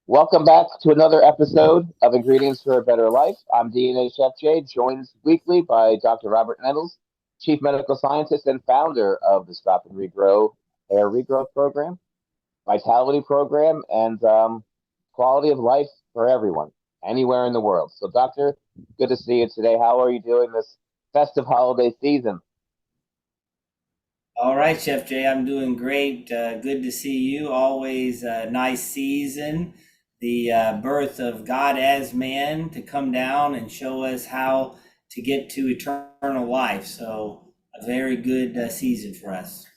Welcome back to another episode of Ingredients for a Better Life. I'm DNA Chef Jay, joined weekly by Dr. Robert Nettles, Chief Medical Scientist and founder of the Stop and Regrow Hair Regrowth Program, Vitality Program, and quality of life for everyone, anywhere in the world. So, Doctor, good to see you today. How are you doing this festive holiday season? All right, Chef Jay, I'm doing great. Good to see you. Always a nice season. The birth of God as man to come down and show us how to get to eternal life. So, a very good season for us.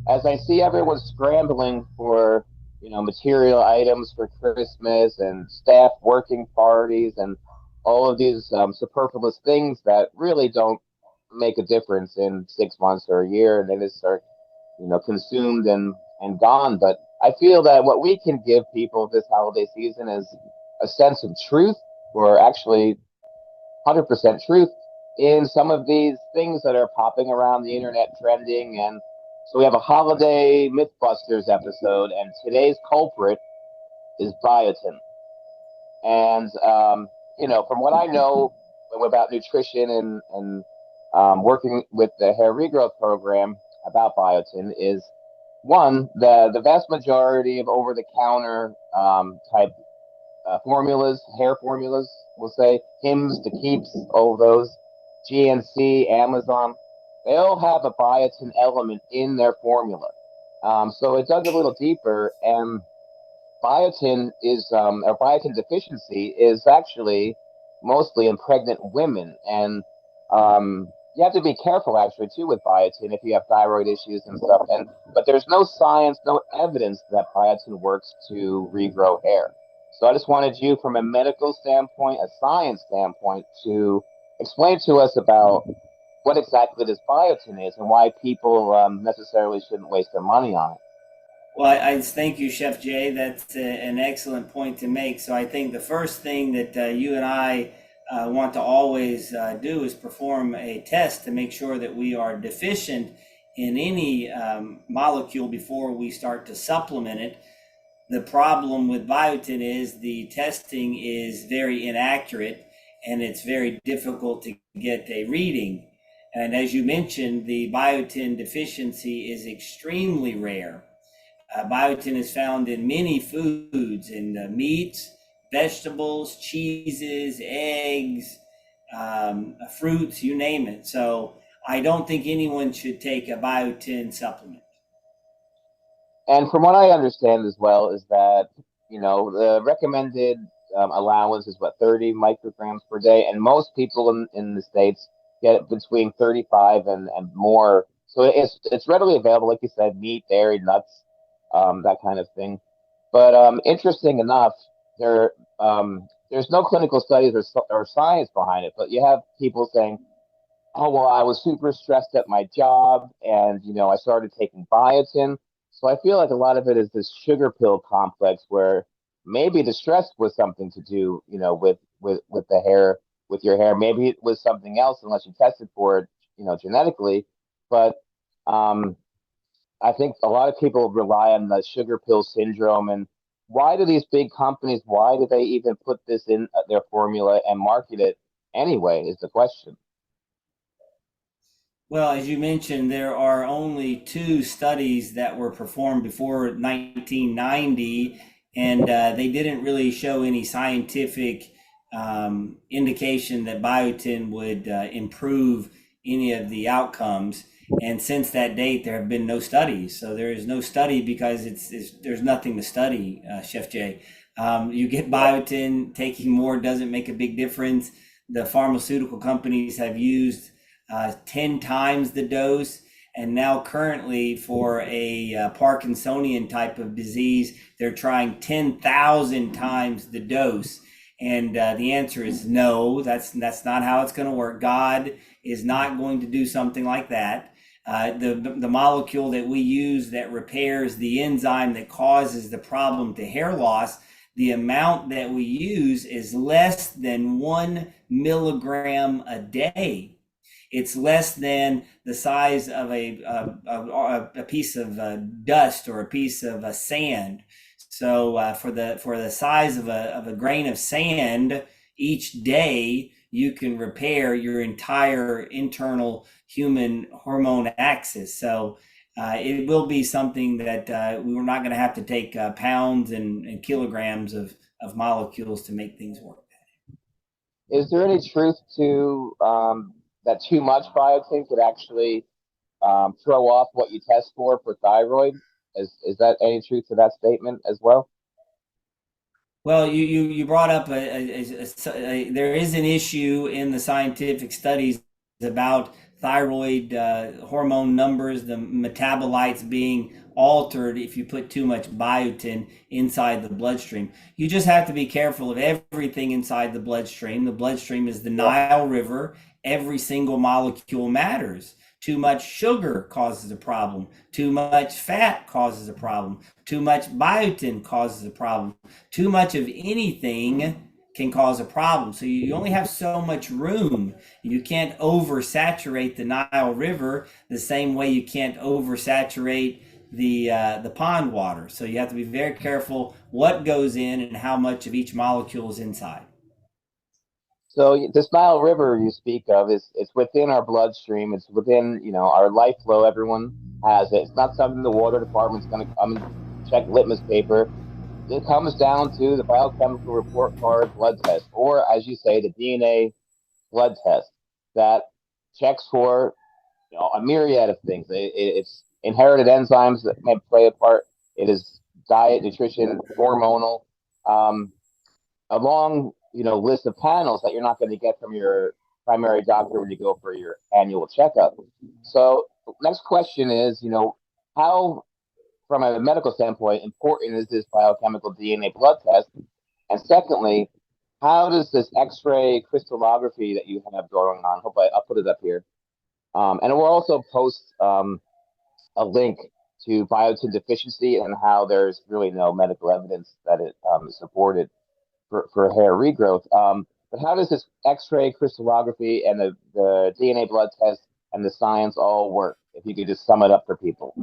As I see everyone scrambling for, material items for Christmas and staff working parties and all of these superfluous things that really don't make a difference in 6 months or a year, and they just are, consumed and gone. But I feel that what we can give people this holiday season is a sense of truth, or actually 100% truth in some of these things that are popping around the internet trending. And so we have a holiday Mythbusters episode, and today's culprit is biotin. And, from what I know about nutrition and working with the hair regrowth program about biotin is one, the vast majority of over the counter type formulas, hair formulas, we'll say, Hims, the Keeps, all those, GNC, Amazon, they all have a biotin element in their formula. So I dug a little deeper, and or biotin deficiency is actually mostly in pregnant women. And you have to be careful actually too with biotin if you have thyroid issues and stuff. But there's no science, no evidence that biotin works to regrow hair. So I just wanted you, from a medical standpoint, a science standpoint, to explain to us about what exactly this biotin is and why people necessarily shouldn't waste their money on it. Well, I thank you, Chef Jay. That's an excellent point to make. So, I think the first thing that you and I want to always do is perform a test to make sure that we are deficient in any molecule before we start to supplement it. The problem with biotin is the testing is very inaccurate and it's very difficult to get a reading. And as you mentioned, the biotin deficiency is extremely rare. Biotin is found in many foods, in meats, vegetables, cheeses, eggs, fruits, you name it. So I don't think anyone should take a biotin supplement. And from what I understand as well is that, the recommended allowance is what, 30 micrograms per day, and most people in the states get between 35 and more. So it's readily available, like you said, meat, dairy, nuts, that kind of thing. But interesting enough, there's no clinical studies or science behind it, but you have people saying, oh, well, I was super stressed at my job, and I started taking biotin. So I feel like a lot of it is this sugar pill complex, where maybe the stress was something to do, with the hair, with your hair. Maybe it was something else, unless you tested for it, genetically. But um, I think a lot of people rely on the sugar pill syndrome. And why do these big companies? Why do they even put this in their formula and market it anyway? Is the question. Well, as you mentioned, there are only two studies that were performed before 1990, and they didn't really show any scientific indication that biotin would improve any of the outcomes. And since that date, there have been no studies. So there is no study because there's nothing to study, Chef Jay. You get biotin, taking more doesn't make a big difference. The pharmaceutical companies have used 10 times the dose. And now, currently, for a Parkinsonian type of disease, they're trying 10,000 times the dose. And the answer is no, that's not how it's going to work. God is not going to do something like that. The molecule that we use that repairs the enzyme that causes the problem to hair loss, the amount that we use is less than 1 milligram a day. It's less than the size of a piece of dust or a piece of sand. So for the size of a grain of sand, each day you can repair your entire internal human hormone axis. So it will be something that we're not going to have to take pounds and kilograms of molecules to make things work. Is there any truth to that too much biotin could actually throw off what you test for thyroid? Is that any truth to that statement as well? Well, you brought up there is an issue in the scientific studies about thyroid hormone numbers, the metabolites being altered if you put too much biotin inside the bloodstream. You just have to be careful of everything inside the bloodstream. The bloodstream is the Yeah. Nile River. Every single molecule matters. Too much sugar causes a problem. Too much fat causes a problem. Too much biotin causes a problem. Too much of anything can cause a problem. So you only have so much room. You can't oversaturate the Nile River the same way you can't oversaturate the pond water. So you have to be very careful what goes in and how much of each molecule is inside. So this Nile River you speak of is it's within our bloodstream. It's within our life flow. Everyone has it. It's not something the water department's going to come and check litmus paper. It comes down to the biochemical report card blood test, or as you say, the DNA blood test that checks for a myriad of things. It's inherited enzymes that may play a part. It is diet, nutrition, hormonal, um, a long list of panels that you're not going to get from your primary doctor when you go for your annual checkup. So next question is, how from a medical standpoint important is this biochemical DNA blood test? And secondly, how does this X-ray crystallography that you have going on? I'll put it up here. And we'll also post a link to biotin deficiency and how there's really no medical evidence that it is supported for hair regrowth. But how does this X-ray crystallography and the DNA blood test and the science all work? If you could just sum it up for people.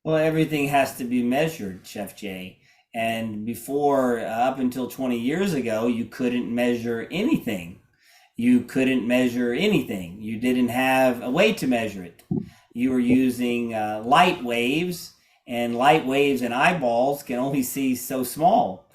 Well, everything has to be measured, Chef Jay. And before, up until 20 years ago, you couldn't measure anything. You couldn't measure anything. You didn't have a way to measure it. You were using light waves, and light waves and eyeballs can only see so small.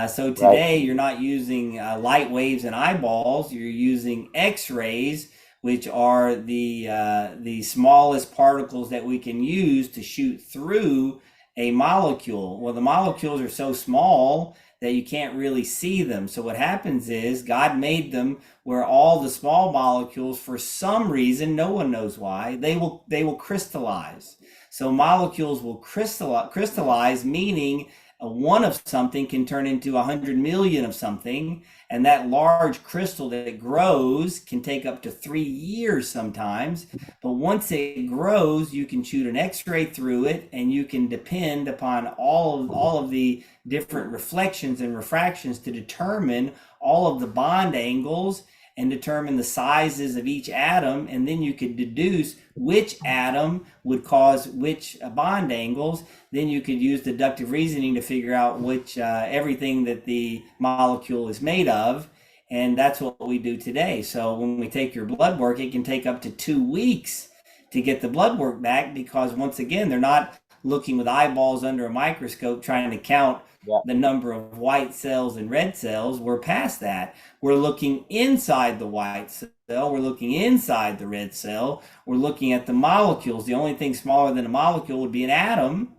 So Right. today, you're not using light waves and eyeballs. You're using X-rays, which are the smallest particles that we can use to shoot through a molecule. Well, the molecules are so small that you can't really see them. So what happens is God made them where all the small molecules, for some reason, no one knows why, they will crystallize. So molecules will crystallize, meaning one of something can turn into 100 million of something, and that large crystal that grows can take up to 3 years sometimes. But once it grows, you can shoot an X-ray through it, and you can depend upon all of the different reflections and refractions to determine all of the bond angles and determine the sizes of each atom, and then you could deduce which atom would cause which bond angles. Then you could use deductive reasoning to figure out which everything that the molecule is made of, and that's what we do today. So when we take your blood work, it can take up to 2 weeks to get the blood work back, because once again, they're not looking with eyeballs under a microscope trying to count Yeah. the number of white cells and red cells. We're past that. We're looking inside the white cell. We're looking inside the red cell. We're looking at the molecules. The only thing smaller than a molecule would be an atom,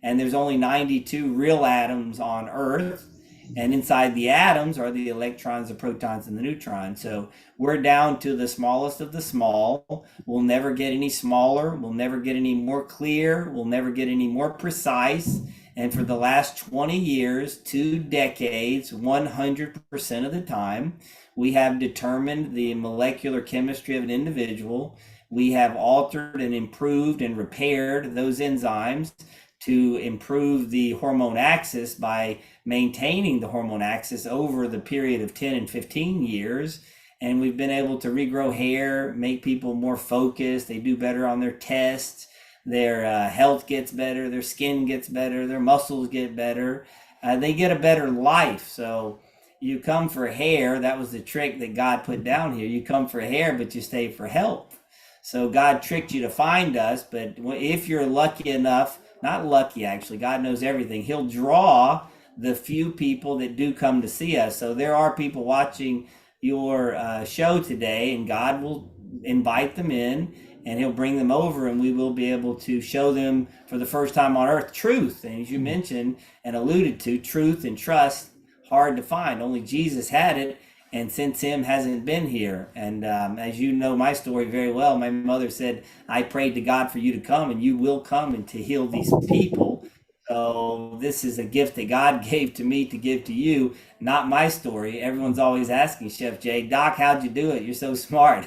and there's only 92 real atoms on Earth. And inside the atoms are the electrons, the protons, and the neutrons. So we're down to the smallest of the small. We'll never get any smaller. We'll never get any more clear. We'll never get any more precise. And for the last 20 years, 2 decades, 100% of the time, we have determined the molecular chemistry of an individual. We have altered and improved and repaired those enzymes to improve the hormone axis by maintaining the hormone axis over the period of 10 and 15 years. And we've been able to regrow hair, make people more focused. They do better on their tests. their health gets better, their skin gets better, their muscles get better, they get a better life. So you come for hair. That was the trick that God put down here. You come for hair, but you stay for health. So God tricked you to find us, but if you're lucky enough, not lucky actually, God knows everything. He'll draw the few people that do come to see us. So there are people watching your show today, and God will invite them in, and He'll bring them over, and we will be able to show them for the first time on earth truth. And as you mentioned and alluded to, truth and trust, hard to find. Only Jesus had it, and since Him hasn't been here. And as you know my story very well, my mother said, I prayed to God for you to come, and you will come and to heal these people. So this is a gift that God gave to me to give to you, not my story. Everyone's always asking Chef Jay, Doc, how'd you do it? You're so smart.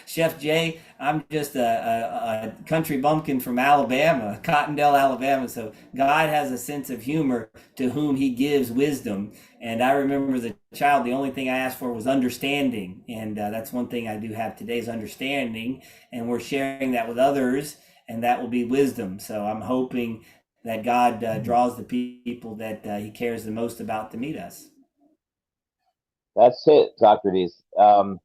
Chef Jay, I'm just a country bumpkin from Alabama, Cottondale, Alabama. So God has a sense of humor to whom He gives wisdom. And I remember as a child, the only thing I asked for was understanding. And that's one thing I do have today is understanding. And we're sharing that with others, and that will be wisdom. So I'm hoping that God draws the people that He cares the most about to meet us. That's it, Socrates. And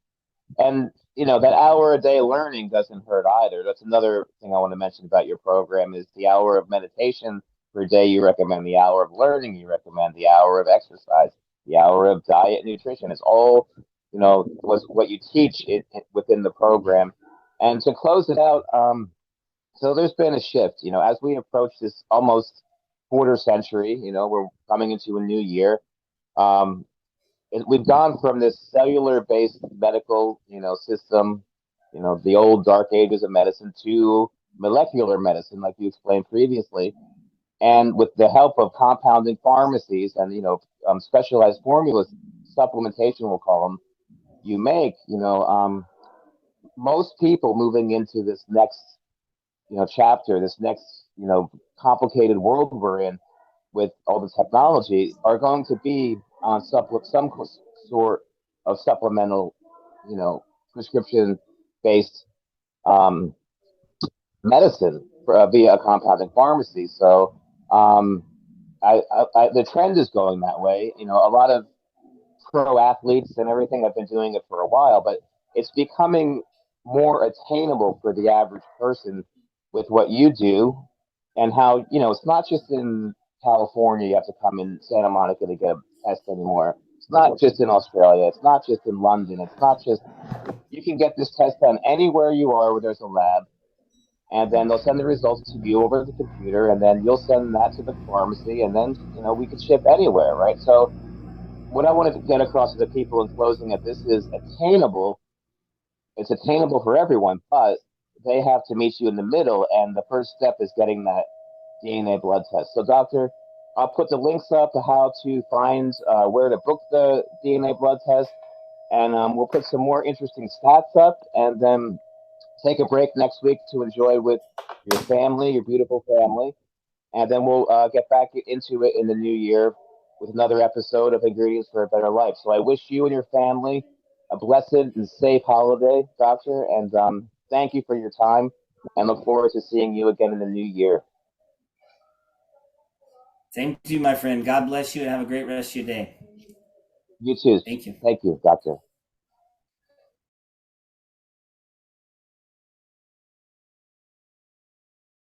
that hour a day learning doesn't hurt either. That's another thing I want to mention about your program is the hour of meditation per day. You recommend the hour of learning. You recommend the hour of exercise, the hour of diet, and nutrition. It's all was what you teach within the program. And to close it out, so there's been a shift. As we approach this almost quarter century. We're coming into a new year. Um, we've gone from this cellular based medical system, the old dark ages of medicine, to molecular medicine like you explained previously, and with the help of compounding pharmacies and specialized formulas, supplementation we'll call them, you make most people moving into this next chapter, this next complicated world we're in with all the technology, are going to be on some sort of supplemental, prescription based um, medicine via a compounding pharmacy. So the trend is going that way. A lot of pro athletes and everything have been doing it for a while, but it's becoming more attainable for the average person with what you do, and how it's not just in California. You have to come in Santa Monica to get a test anymore. It's not just in Australia. It's not just in London. It's not just you can get this test done anywhere you are where there's a lab, and then they'll send the results to you over the computer, and then you'll send that to the pharmacy, and then we can ship anywhere, right? So what I wanted to get across to the people in closing that this is attainable. It's attainable for everyone, but they have to meet you in the middle, and the first step is getting that DNA blood test. So, doctor, I'll put the links up to how to find where to book the DNA blood test, and we'll put some more interesting stats up, and then take a break next week to enjoy with your family, your beautiful family, and then we'll get back into it in the new year with another episode of Ingredients for a Better Life. So I wish you and your family a blessed and safe holiday, Doctor, and thank you for your time, and look forward to seeing you again in the new year. Same to you, my friend. God bless you and have a great rest of your day. You too. Thank you. Thank you, Doctor.